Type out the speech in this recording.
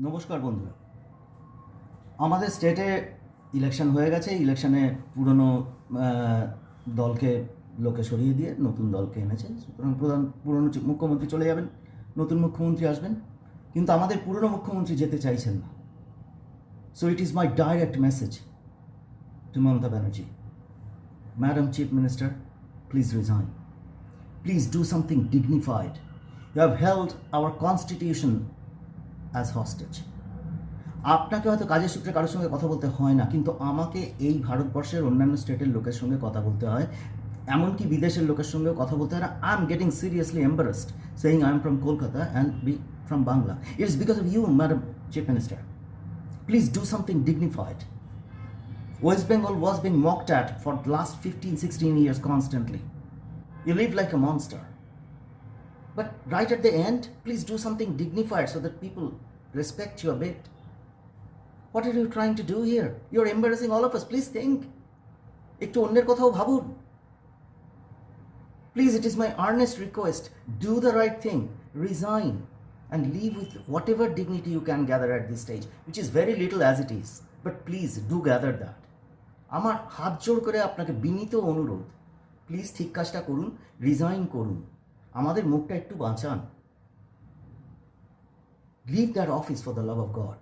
নমস্কার বন্ধুরা, আমাদের স্টেটে ইলেকশন হয়ে গেছে। ইলেকশনে পুরনো দলকে লোকে সরিয়ে দিয়ে নতুন দলকে এনেছে। সুতরাং পুরনো মুখ্যমন্ত্রী চলে যাবেন, নতুন মুখ্যমন্ত্রী আসবেন, কিন্তু আমাদের পুরনো মুখ্যমন্ত্রী যেতে চাইছেন না। So it is my direct message to Mamata Banerjee, madam chief minister, please resign, please do something dignified. You have held our constitution as hostage. আপনাকে হয়তো কাজের সূত্রে কারোর সঙ্গে কথা বলতে হয় না, কিন্তু আমাকে এই ভারতবর্ষের অন্যান্য স্টেটের লোকের সঙ্গে কথা বলতে হয়, এমনকি বিদেশের লোকের সঙ্গেও কথা বলতে হয় না। I am getting seriously embarrassed saying I am from Kolkata and be from Bangla. It is because of you, madam chief minister. Please do something dignified. West Bengal was being mocked at for the last 15-16 years constantly. You live like a monster. But right at the end, please do something dignified so that people respect you a bit. What are you trying to do here? You're embarrassing all of us. Please think. একটু অন্যের কথাও ভাবুন। Please, it is my earnest request. Do the right thing. Resign and leave with whatever dignity you can gather at this stage, which is very little as it is. But please do gather that. আমার হাত জোড় করে আপনাকে বিনীত অনুরোধ, please ঠিক কাজটা করুন, resign করুন, আমাদের মুখটা একটু বাঁচান। Leave that office for the love of God.